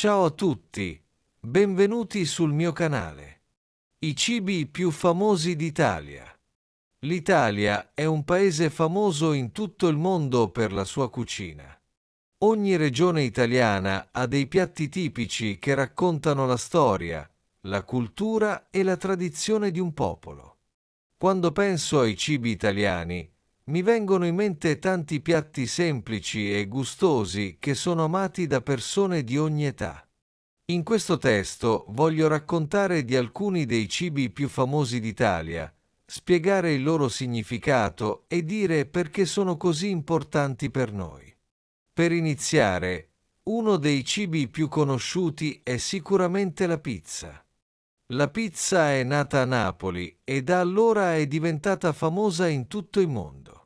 Ciao a tutti, benvenuti sul mio canale. I cibi più famosi d'Italia. L'Italia è un paese famoso in tutto il mondo per la sua cucina. Ogni regione italiana ha dei piatti tipici che raccontano la storia, la cultura e la tradizione di un popolo. Quando penso ai cibi italiani, mi vengono in mente tanti piatti semplici e gustosi che sono amati da persone di ogni età. In questo testo voglio raccontare di alcuni dei cibi più famosi d'Italia, spiegare il loro significato e dire perché sono così importanti per noi. Per iniziare, uno dei cibi più conosciuti è sicuramente la pizza. La pizza è nata a Napoli e da allora è diventata famosa in tutto il mondo.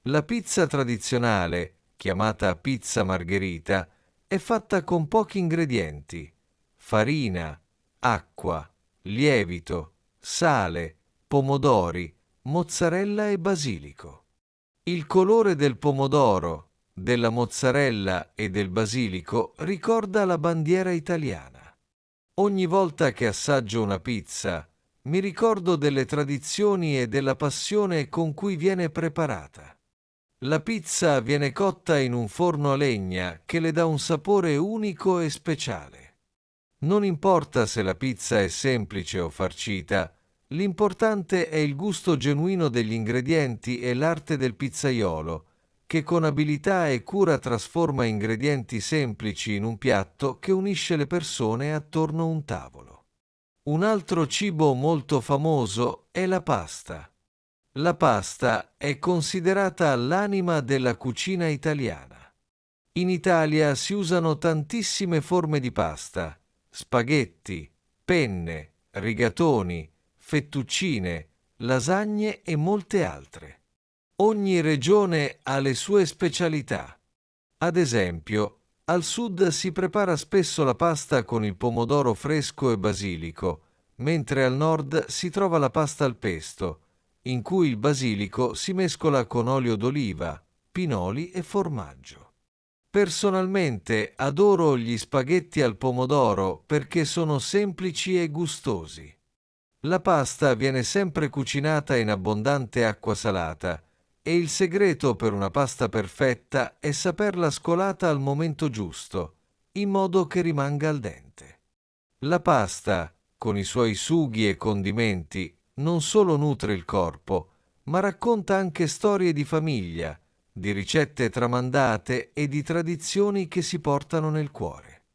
La pizza tradizionale, chiamata pizza margherita, è fatta con pochi ingredienti: farina, acqua, lievito, sale, pomodori, mozzarella e basilico. Il colore del pomodoro, della mozzarella e del basilico ricorda la bandiera italiana. Ogni volta che assaggio una pizza, mi ricordo delle tradizioni e della passione con cui viene preparata. La pizza viene cotta in un forno a legna che le dà un sapore unico e speciale. Non importa se la pizza è semplice o farcita, l'importante è il gusto genuino degli ingredienti e l'arte del pizzaiolo, che con abilità e cura trasforma ingredienti semplici in un piatto che unisce le persone attorno a un tavolo. Un altro cibo molto famoso è la pasta. La pasta è considerata l'anima della cucina italiana. In Italia si usano tantissime forme di pasta: spaghetti, penne, rigatoni, fettuccine, lasagne e molte altre. Ogni regione ha le sue specialità. Ad esempio, al sud si prepara spesso la pasta con il pomodoro fresco e basilico, mentre al nord si trova la pasta al pesto, in cui il basilico si mescola con olio d'oliva, pinoli e formaggio. Personalmente adoro gli spaghetti al pomodoro perché sono semplici e gustosi. La pasta viene sempre cucinata in abbondante acqua salata e il segreto per una pasta perfetta è saperla scolata al momento giusto, in modo che rimanga al dente. La pasta, con i suoi sughi e condimenti, non solo nutre il corpo, ma racconta anche storie di famiglia, di ricette tramandate e di tradizioni che si portano nel cuore.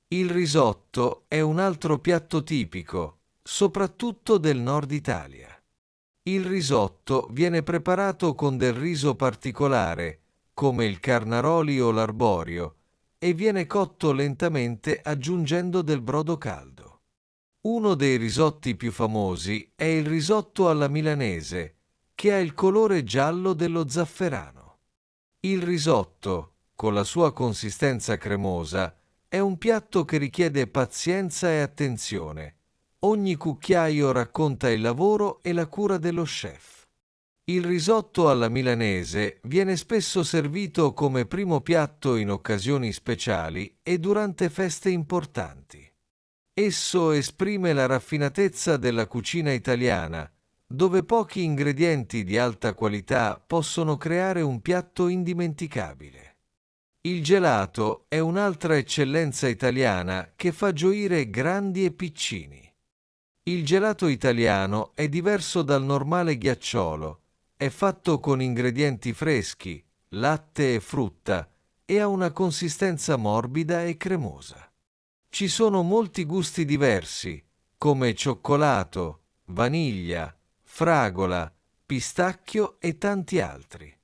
Il risotto è un altro piatto tipico, soprattutto del nord Italia. Il risotto viene preparato con del riso particolare, come il carnaroli o l'arborio, e viene cotto lentamente aggiungendo del brodo caldo. Uno dei risotti più famosi è il risotto alla milanese, che ha il colore giallo dello zafferano. Il risotto, con la sua consistenza cremosa, è un piatto che richiede pazienza e attenzione. Ogni cucchiaio racconta il lavoro e la cura dello chef. Il risotto alla milanese viene spesso servito come primo piatto in occasioni speciali e durante feste importanti. Esso esprime la raffinatezza della cucina italiana, dove pochi ingredienti di alta qualità possono creare un piatto indimenticabile. Il gelato è un'altra eccellenza italiana che fa gioire grandi e piccini. Il gelato italiano è diverso dal normale ghiacciolo, è fatto con ingredienti freschi, latte e frutta e ha una consistenza morbida e cremosa. Ci sono molti gusti diversi, come cioccolato, vaniglia, fragola, pistacchio e tanti altri.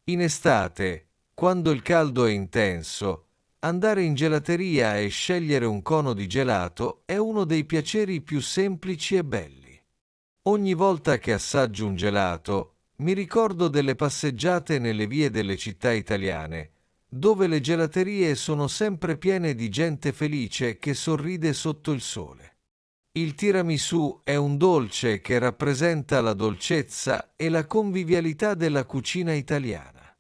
In estate, quando il caldo è intenso, andare in gelateria e scegliere un cono di gelato è uno dei piaceri più semplici e belli. Ogni volta che assaggio un gelato, mi ricordo delle passeggiate nelle vie delle città italiane, dove le gelaterie sono sempre piene di gente felice che sorride sotto il sole. Il tiramisù è un dolce che rappresenta la dolcezza e la convivialità della cucina italiana.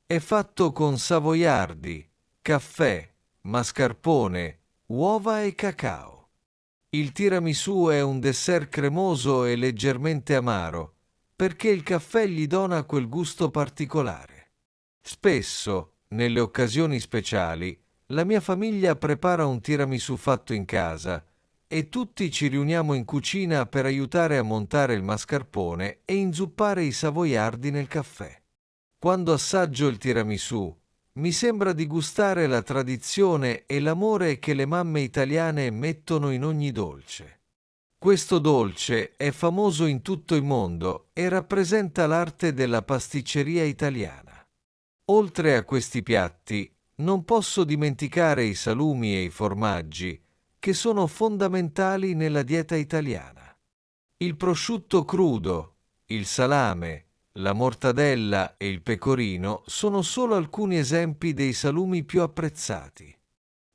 È fatto con savoiardi, caffè, mascarpone, uova e cacao. Il tiramisù è un dessert cremoso e leggermente amaro, perché il caffè gli dona quel gusto particolare. Spesso, nelle occasioni speciali, la mia famiglia prepara un tiramisù fatto in casa e tutti ci riuniamo in cucina per aiutare a montare il mascarpone e inzuppare i savoiardi nel caffè. Quando assaggio il tiramisù, mi sembra di gustare la tradizione e l'amore che le mamme italiane mettono in ogni dolce. Questo dolce è famoso in tutto il mondo e rappresenta l'arte della pasticceria italiana. Oltre a questi piatti, non posso dimenticare i salumi e i formaggi, che sono fondamentali nella dieta italiana. Il prosciutto crudo, il salame, la mortadella e il pecorino sono solo alcuni esempi dei salumi più apprezzati.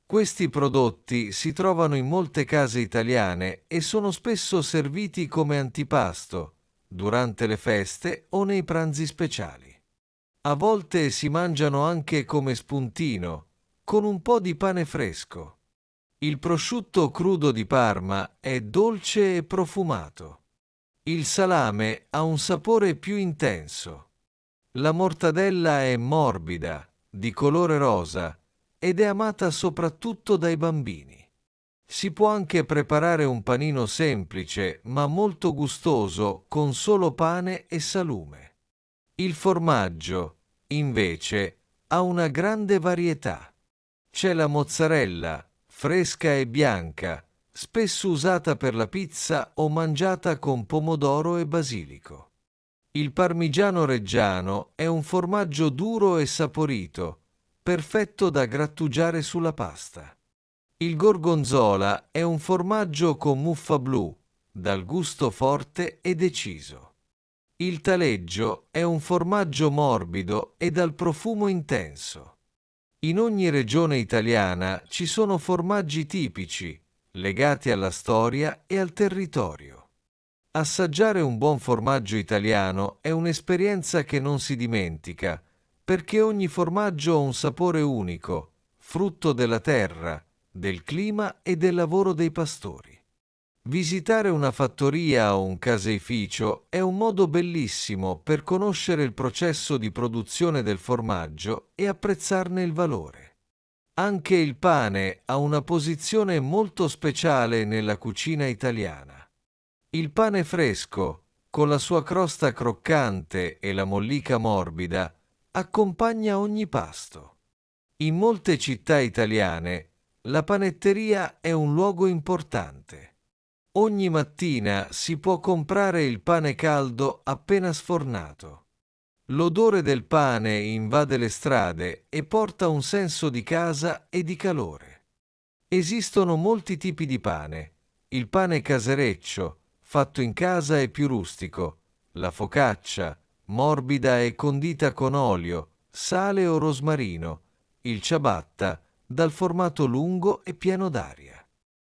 Questi prodotti si trovano in molte case italiane e sono spesso serviti come antipasto, durante le feste o nei pranzi speciali. A volte si mangiano anche come spuntino, con un po' di pane fresco. Il prosciutto crudo di Parma è dolce e profumato. Il salame ha un sapore più intenso. La mortadella è morbida, di colore rosa, ed è amata soprattutto dai bambini. Si può anche preparare un panino semplice, ma molto gustoso, con solo pane e salume. Il formaggio, invece, ha una grande varietà. C'è la mozzarella, fresca e bianca, spesso usata per la pizza o mangiata con pomodoro e basilico. Il parmigiano reggiano è un formaggio duro e saporito, perfetto da grattugiare sulla pasta. Il gorgonzola è un formaggio con muffa blu, dal gusto forte e deciso. Il taleggio è un formaggio morbido e dal profumo intenso. In ogni regione italiana ci sono formaggi tipici, legati alla storia e al territorio. Assaggiare un buon formaggio italiano è un'esperienza che non si dimentica, perché ogni formaggio ha un sapore unico, frutto della terra, del clima e del lavoro dei pastori. Visitare una fattoria o un caseificio è un modo bellissimo per conoscere il processo di produzione del formaggio e apprezzarne il valore. Anche il pane ha una posizione molto speciale nella cucina italiana. Il pane fresco, con la sua crosta croccante e la mollica morbida, accompagna ogni pasto. In molte città italiane, la panetteria è un luogo importante. Ogni mattina si può comprare il pane caldo appena sfornato. L'odore del pane invade le strade e porta un senso di casa e di calore. Esistono molti tipi di pane. Il pane casereccio, fatto in casa è più rustico, la focaccia, morbida e condita con olio, sale o rosmarino, il ciabatta, dal formato lungo e pieno d'aria.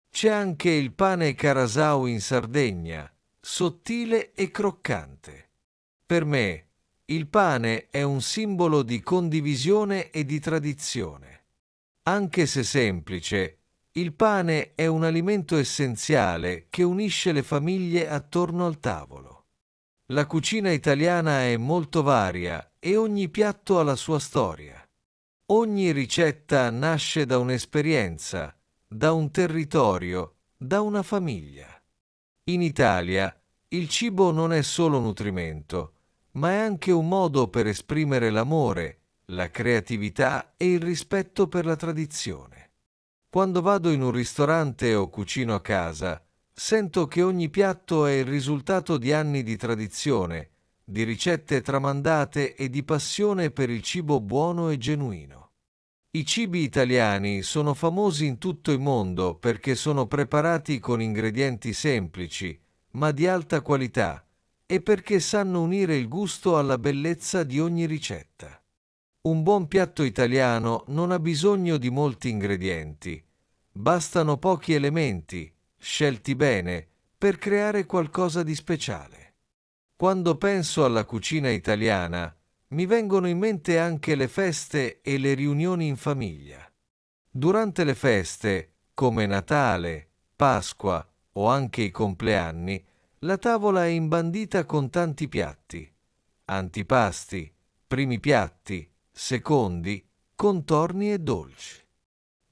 C'è anche il pane carasau in Sardegna, sottile e croccante. Per me, il pane è un simbolo di condivisione e di tradizione. Anche se semplice, il pane è un alimento essenziale che unisce le famiglie attorno al tavolo. La cucina italiana è molto varia e ogni piatto ha la sua storia. Ogni ricetta nasce da un'esperienza, da un territorio, da una famiglia. In Italia, il cibo non è solo nutrimento, ma è anche un modo per esprimere l'amore, la creatività e il rispetto per la tradizione. Quando vado in un ristorante o cucino a casa, sento che ogni piatto è il risultato di anni di tradizione, di ricette tramandate e di passione per il cibo buono e genuino. I cibi italiani sono famosi in tutto il mondo perché sono preparati con ingredienti semplici, ma di alta qualità, e perché sanno unire il gusto alla bellezza di ogni ricetta. Un buon piatto italiano non ha bisogno di molti ingredienti. Bastano pochi elementi, scelti bene, per creare qualcosa di speciale. Quando penso alla cucina italiana, mi vengono in mente anche le feste e le riunioni in famiglia. Durante le feste, come Natale, Pasqua o anche i compleanni, la tavola è imbandita con tanti piatti, antipasti, primi piatti, secondi, contorni e dolci.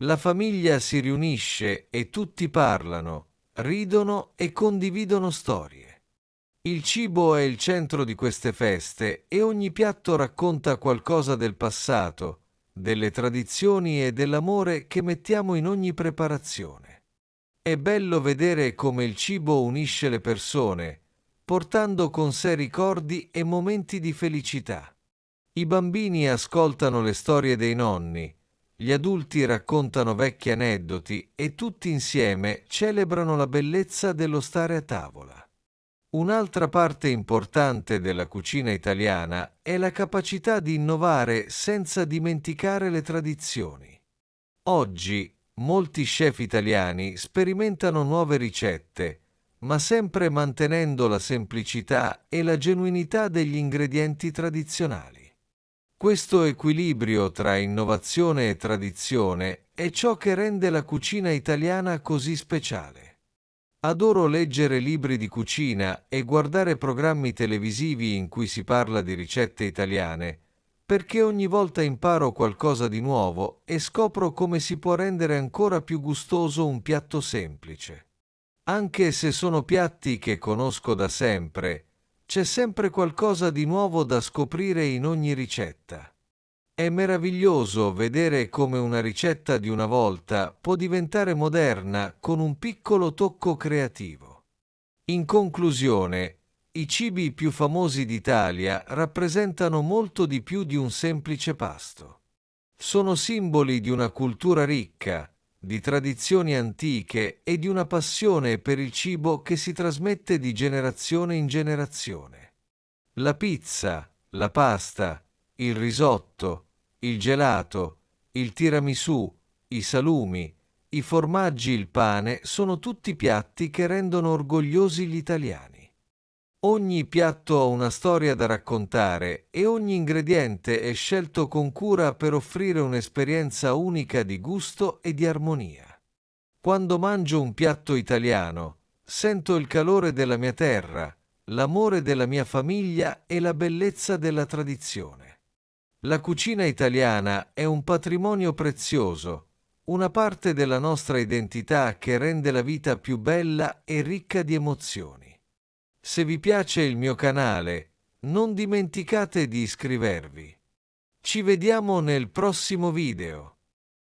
La famiglia si riunisce e tutti parlano, ridono e condividono storie. Il cibo è il centro di queste feste e ogni piatto racconta qualcosa del passato, delle tradizioni e dell'amore che mettiamo in ogni preparazione. È bello vedere come il cibo unisce le persone, portando con sé ricordi e momenti di felicità. I bambini ascoltano le storie dei nonni, gli adulti raccontano vecchi aneddoti e tutti insieme celebrano la bellezza dello stare a tavola. Un'altra parte importante della cucina italiana è la capacità di innovare senza dimenticare le tradizioni. Oggi molti chef italiani sperimentano nuove ricette, ma sempre mantenendo la semplicità e la genuinità degli ingredienti tradizionali. Questo equilibrio tra innovazione e tradizione è ciò che rende la cucina italiana così speciale. Adoro leggere libri di cucina e guardare programmi televisivi in cui si parla di ricette italiane, perché ogni volta imparo qualcosa di nuovo e scopro come si può rendere ancora più gustoso un piatto semplice. Anche se sono piatti che conosco da sempre, c'è sempre qualcosa di nuovo da scoprire in ogni ricetta. È meraviglioso vedere come una ricetta di una volta può diventare moderna con un piccolo tocco creativo. In conclusione, i cibi più famosi d'Italia rappresentano molto di più di un semplice pasto. Sono simboli di una cultura ricca, di tradizioni antiche e di una passione per il cibo che si trasmette di generazione in generazione. La pizza, la pasta, il risotto, il gelato, il tiramisù, i salumi, i formaggi, il pane sono tutti piatti che rendono orgogliosi gli italiani. Ogni piatto ha una storia da raccontare e ogni ingrediente è scelto con cura per offrire un'esperienza unica di gusto e di armonia. Quando mangio un piatto italiano, sento il calore della mia terra, l'amore della mia famiglia e la bellezza della tradizione. La cucina italiana è un patrimonio prezioso, una parte della nostra identità che rende la vita più bella e ricca di emozioni. Se vi piace il mio canale, non dimenticate di iscrivervi. Ci vediamo nel prossimo video.